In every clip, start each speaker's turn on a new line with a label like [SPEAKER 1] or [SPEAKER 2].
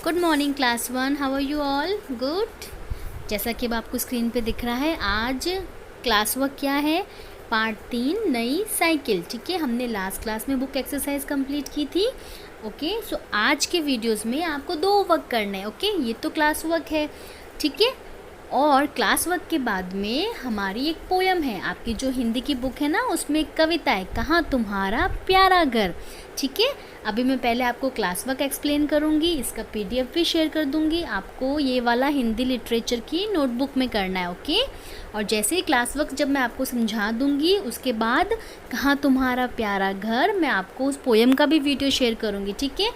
[SPEAKER 1] Good morning class one, how are you all? Good. जैसा कि अब आपको स्क्रीन पे दिख रहा है, आज क्लास वर्क क्या है? पार्ट 3 नई साइकिल। ठीक है, हमने लास्ट क्लास में बुक एक्सरसाइज कंप्लीट की थी। ओके, सो आज के वीडियोस में आपको 2 वर्क करने हैं। ओके, ये तो क्लास वर्क है। ठीक है, और क्लास वर्क के बाद में हमारी एक पोयम है। आपकी जो हिंदी की बुक है ना, उसमें एक कविता है, कहाँ तुम्हारा प्यारा घर। ठीक है, अभी मैं पहले आपको क्लास वर्क एक्सप्लेन करूँगी, इसका पीडीएफ भी शेयर कर दूँगी। आपको ये वाला हिंदी लिटरेचर की नोटबुक में करना है। ओके, और जैसे ही क्लास वर्क जब मैं आपको समझा दूँगी, उसके बाद कहाँ तुम्हारा प्यारा घर, मैं आपको उस पोयम का भी वीडियो शेयर करूँगी। ठीक है,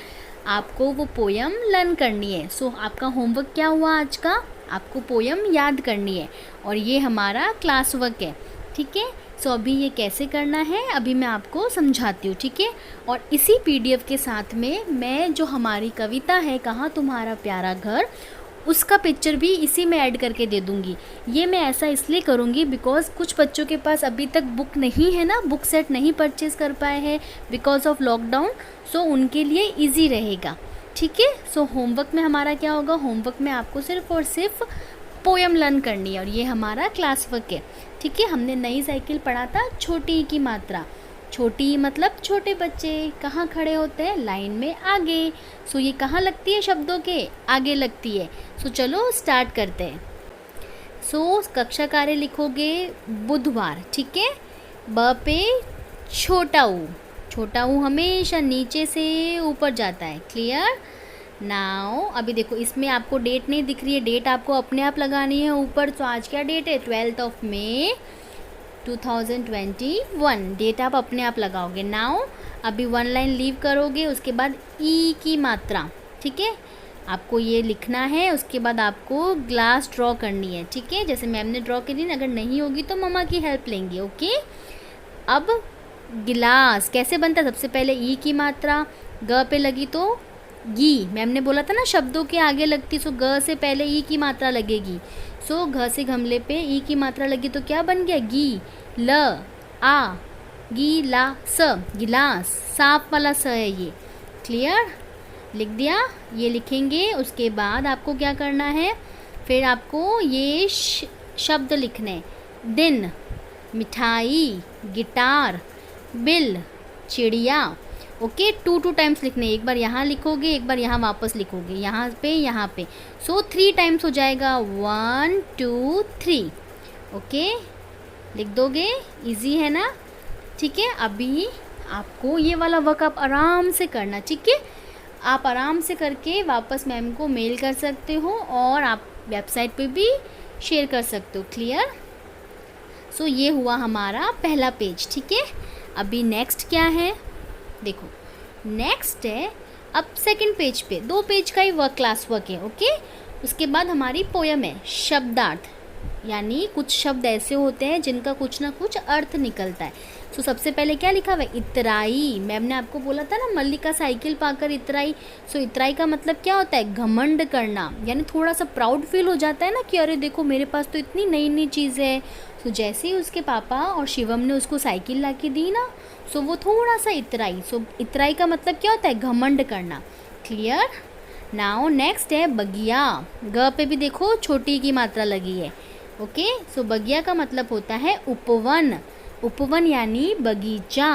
[SPEAKER 1] आपको वो पोयम लर्न करनी है। सो आपका होमवर्क क्या हुआ आज का? आपको पोयम याद करनी है, और ये हमारा क्लास वर्क है। ठीक है, सो अभी ये कैसे करना है अभी मैं आपको समझाती हूँ। ठीक है, और इसी पीडीएफ के साथ में मैं जो हमारी कविता है कहाँ तुम्हारा प्यारा घर, उसका पिक्चर भी इसी में ऐड करके दे दूँगी। ये मैं ऐसा इसलिए करूँगी बिकॉज़ कुछ बच्चों के पास अभी तक बुक नहीं है ना, बुक सेट नहीं परचेज़ कर पाए हैं बिकॉज़ ऑफ लॉकडाउन। सो उनके लिए ईजी रहेगा। ठीक है, सो होमवर्क में हमारा क्या होगा? होमवर्क में आपको सिर्फ और सिर्फ पोयम लर्न करनी है, और ये हमारा क्लास वर्क है। ठीक है, हमने नई साइकिल पढ़ा था छोटी ई की मात्रा। छोटी ई मतलब छोटे बच्चे कहाँ खड़े होते हैं? लाइन में आगे। सो ये कहाँ लगती है? शब्दों के आगे लगती है। सो चलो स्टार्ट करते हैं। सो कक्षा कार्य लिखोगे बुधवार। ठीक है, ब पे छोटा ऊ। छोटा ऊ हमेशा नीचे से ऊपर जाता है। क्लियर? नाउ अभी देखो, इसमें आपको डेट नहीं दिख रही है, डेट आपको अपने आप लगानी है ऊपर। तो आज क्या डेट है? 12 मई 2021। डेट आप अपने आप लगाओगे। नाउ अभी 1 लाइन लीव करोगे, उसके बाद ई की मात्रा। ठीक है, आपको ये लिखना है। उसके बाद आपको ग्लास ड्रॉ करनी है। ठीक है, जैसे मैम ने ड्रॉ करी, अगर नहीं होगी तो मम्मा की हेल्प लेंगे। ओके, अब गिलास कैसे बनता है? सबसे पहले ई की मात्रा ग पे लगी तो गी। मैम ने बोला था ना शब्दों के आगे लगती, सो ग से पहले ई की मात्रा लगेगी। सो घ से गमले पे ई की मात्रा लगी तो क्या बन गया? गी। ल आ गी ला स, गिलास। साफ वाला स है ये। क्लियर? लिख दिया? ये लिखेंगे। उसके बाद आपको क्या करना है? फिर आपको ये शब्द लिखने। दिन, मिठाई, गिटार, बिल, चिड़िया। ओके, 2 टाइम्स लिखने। एक बार यहाँ लिखोगे, एक बार यहाँ वापस लिखोगे, यहाँ पे यहाँ पे। सो 3 टाइम्स हो जाएगा। 1 2 3। ओके, लिख दोगे। इजी है ना? ठीक है, अभी आपको ये वाला वर्क आप आराम से करना। ठीक है, आप आराम से करके वापस मैम को मेल कर सकते हो, और आप वेबसाइट पे भी शेयर कर सकते हो। क्लियर? सो ये हुआ हमारा पहला पेज। ठीक है, अभी नेक्स्ट क्या है? देखो, नेक्स्ट है अब सेकंड पेज पे। 2 पेज का ही वर्क क्लास वर्क है। ओके, उसके बाद हमारी पोयम है शब्दार्थ, यानी कुछ शब्द ऐसे होते हैं जिनका कुछ ना कुछ अर्थ निकलता है। सो सबसे पहले क्या लिखा हुआ है? इतराई। मैम ने आपको बोला था ना, मल्लिका साइकिल पाकर इतराई। सो इतराई का मतलब क्या होता है? घमंड करना, यानी थोड़ा सा प्राउड फील हो जाता है ना कि अरे देखो मेरे पास तो इतनी नई नई चीज़ है। सो जैसे ही उसके पापा और शिवम ने उसको साइकिल ला के दी ना, सो वो थोड़ा सा इतराई। सो इतराई का मतलब क्या होता है? घमंड करना। क्लियर? नाउ नेक्स्ट है बगिया। ग पे भी देखो छोटी की मात्रा लगी है। ओके, सो बगिया का मतलब होता है उपवन। उपवन यानी बगीचा,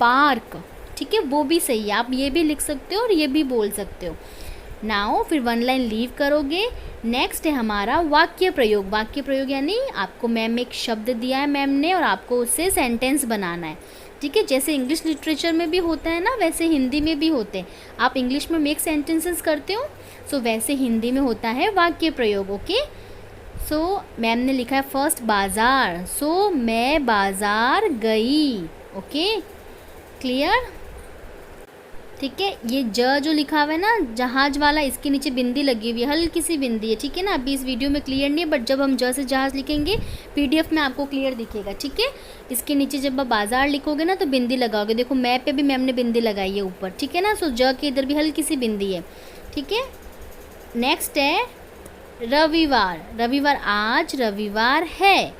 [SPEAKER 1] पार्क। ठीक है, वो भी सही है, आप ये भी लिख सकते हो और ये भी बोल सकते हो। नाउ फिर 1 लाइन लीव करोगे। नेक्स्ट है हमारा वाक्य प्रयोग। वाक्य प्रयोग यानी आपको मैम एक शब्द दिया है मैम ने, और आपको उससे सेंटेंस बनाना है। ठीक है, जैसे इंग्लिश लिटरेचर में भी होता है ना, वैसे हिंदी में भी होते हैं। आप इंग्लिश में मेक सेंटेंसेस करते हो, सो वैसे हिंदी में होता है वाक्य प्रयोग। ओके, सो मैम ने लिखा है फर्स्ट बाज़ार। सो मैं बाज़ार गई। Okay, clear? ठीक है, ये ज जो लिखा हुआ है ना जहाज वाला, इसके नीचे बिंदी लगी हुई है, हल्की सी बिंदी है। ठीक है ना, अभी इस वीडियो में क्लियर नहीं है, बट जब हम ज से जहाज लिखेंगे पीडीएफ में आपको क्लियर दिखेगा। ठीक है, इसके नीचे जब आप बाज़ार लिखोगे ना तो बिंदी लगाओगे। देखो मैप पे भी मैम ने बिंदी लगाई है ऊपर। ठीक है ना, सो ज के इधर भी हल्की सी बिंदी है। ठीक है, नेक्स्ट है रविवार। रविवार, आज रविवार है।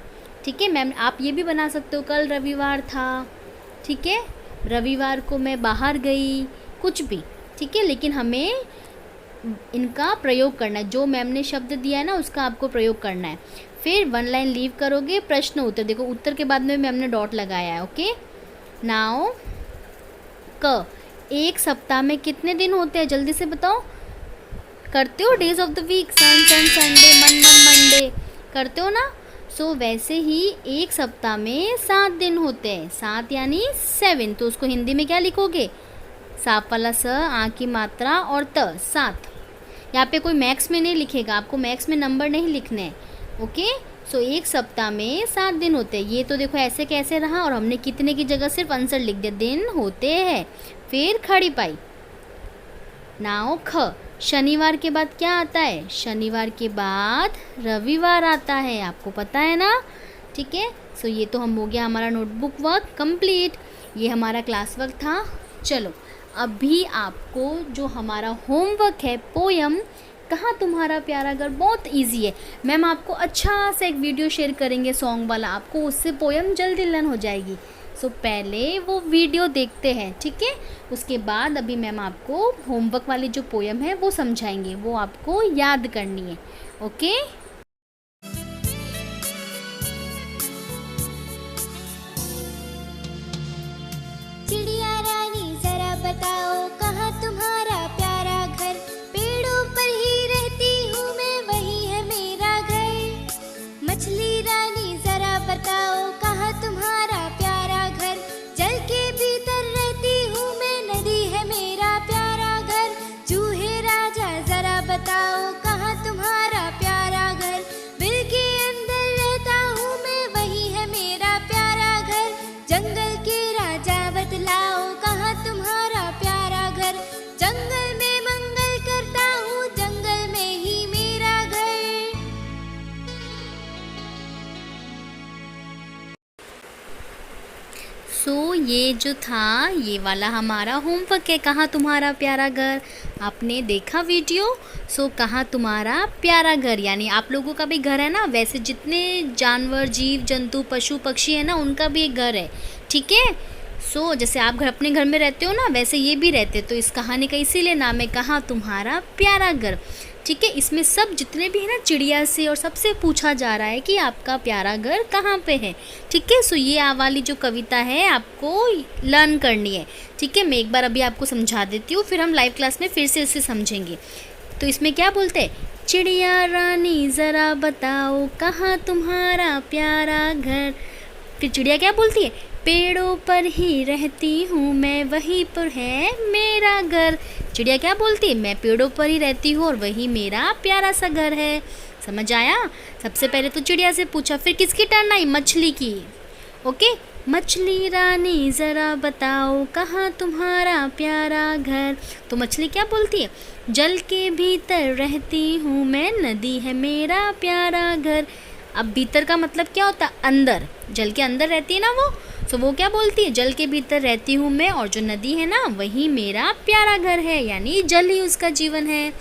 [SPEAKER 1] ठीक है मैम, आप ये भी बना सकते हो, कल रविवार था। ठीक है, रविवार को मैं बाहर गई, कुछ भी। ठीक है, लेकिन हमें इनका प्रयोग करना है, जो मैम ने शब्द दिया है ना उसका आपको प्रयोग करना है। फिर 1 लाइन लीव करोगे, प्रश्न उत्तर, देखो उत्तर के बाद में मैम ने डॉट लगाया है। ओके, नाउ क, एक सप्ताह में कितने दिन होते हैं, जल्दी से बताओ। करते हो days of the week, sun Sunday, Monday करते हो ना। सो वैसे ही एक सप्ताह में 7 दिन होते हैं, 7 यानी 7, तो उसको हिंदी में क्या लिखोगे, साफ वाला स, आ की मात्रा और त, 7। यहाँ पे कोई मैक्स में नहीं लिखेगा, आपको मैक्स में नंबर नहीं लिखने हैं। ओके, सो एक सप्ताह में 7 दिन होते हैं। ये तो देखो ऐसे कैसे रहा, और हमने कितने की जगह सिर्फ आंसर लिख दिया, दिन होते हैं। फिर खड़ी पाई। नाउ ख, शनिवार के बाद क्या आता है, शनिवार के बाद रविवार आता है, आपको पता है ना। ठीक है, सो ये तो हम हो गया हमारा नोटबुक वर्क कंप्लीट, ये हमारा क्लास वर्क था। चलो अभी आपको जो हमारा होमवर्क है, पोयम कहाँ तुम्हारा प्यारा घर, बहुत इजी है। मैम आपको अच्छा सा एक वीडियो शेयर करेंगे सॉन्ग वाला, आपको उससे पोयम जल्दी लर्न हो जाएगी। सो पहले वो वीडियो देखते हैं, ठीक है। उसके बाद अभी मैम आपको होमवर्क वाली जो पोयम है वो समझाएंगे, वो आपको याद करनी है। ओके,
[SPEAKER 2] चिड़िया रानी जरा बताओ कहाँ तुम्हारा प्यारा घर, पेड़ों पर ही रहती हूँ मैं, वही है मेरा घर। मछली रानी जरा बताओ कहाँ तुम्हारा प्यारा घर, जल के भीतर रहती हूँ मैं, नदी है मेरा प्यारा घर। चूहे राजा जरा बताओ कहाँ तुम्हारा प्यारा घर, बिल के अंदर रहता हूँ मैं, वही है मेरा प्यारा घर। जंगल के राजा बतलाओ कहाँ तुम्हारा प्यारा घर, जंगल में मंगल करता हूँ, जंगल में ही मेरा घर।
[SPEAKER 1] सो ये जो था ये वाला हमारा होमवर्क है, कहाँ तुम्हारा प्यारा घर। आपने देखा वीडियो। सो कहाँ तुम्हारा प्यारा घर यानी आप लोगों का भी घर है ना, वैसे जितने जानवर, जीव जंतु, पशु पक्षी है ना, उनका भी एक घर है, ठीक है। सो जैसे आप घर अपने घर में रहते हो ना, वैसे ये भी रहते, तो इस कहानी का इसीलिए नाम है कहाँ तुम्हारा प्यारा घर, ठीक है। इसमें सब जितने भी है ना, चिड़िया से और सबसे पूछा जा रहा है कि आपका प्यारा घर कहाँ पे है, ठीक है। सो ये वाली जो कविता है आपको लर्न करनी है, ठीक है। मैं एक बार अभी आपको समझा देती हूँ, फिर हम लाइव क्लास में फिर से इसे समझेंगे। तो इसमें क्या बोलते हैं, चिड़िया रानी ज़रा बताओ कहाँ तुम्हारा प्यारा घर। फिर चिड़िया क्या बोलती है, पेड़ों पर ही रहती हूँ मैं, वहीं पर है मेरा घर। चिड़िया क्या बोलती है, मैं पेड़ों पर ही रहती हूँ और वही मेरा प्यारा सा घर है। समझ आया। सबसे पहले तो चिड़िया से पूछा, फिर किसकी टर्न आई, मछली की। ओके, मछली रानी ज़रा बताओ कहाँ तुम्हारा प्यारा घर। तो मछली क्या बोलती है, जल के भीतर रहती हूँ मैं, नदी है मेरा प्यारा घर। अब भीतर का मतलब क्या होता है, अंदर, जल के अंदर रहती है ना वो। तो वो क्या बोलती है, जल के भीतर रहती हूँ मैं, और जो नदी है ना वही मेरा प्यारा घर है, यानी जल ही उसका जीवन है।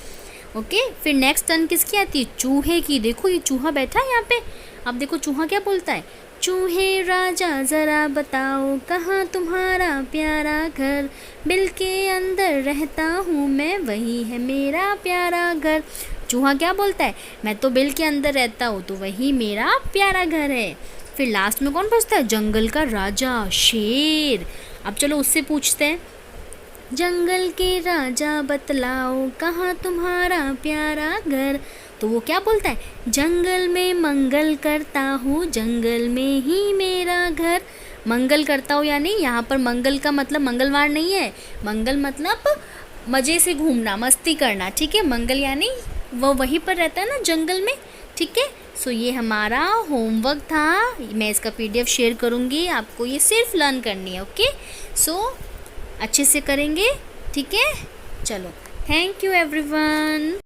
[SPEAKER 1] ओके, फिर नेक्स्ट टर्न किसकी आती है, चूहे की। देखो ये चूहा बैठा है यहाँ पे। अब देखो चूहा क्या बोलता है, चूहे राजा ज़रा बताओ कहाँ तुम्हारा प्यारा घर, बिल के अंदर रहता हूँ मैं, वही है मेरा प्यारा घर। चूहा क्या बोलता है, मैं तो बिल के अंदर रहता हूँ तो वही मेरा प्यारा घर है। फिर लास्ट में कौन पूछता है, जंगल का राजा शेर। अब चलो उससे पूछते हैं, जंगल के राजा बतलाओ कहाँ तुम्हारा प्यारा घर। तो वो क्या बोलता है, जंगल में मंगल करता हूँ, जंगल में ही मेरा घर। मंगल करता हूँ यानी यहाँ पर मंगल का मतलब मंगलवार नहीं है, मंगल मतलब मज़े से घूमना, मस्ती करना, ठीक है। मंगल यानी वो वहीं पर रहता है ना, जंगल में, ठीक है। सो ये हमारा होमवर्क था, मैं इसका PDF शेयर करूँगी, आपको ये सिर्फ लर्न करनी है। ओके, सो अच्छे से करेंगे, ठीक है। चलो, थैंक यू एवरीवन।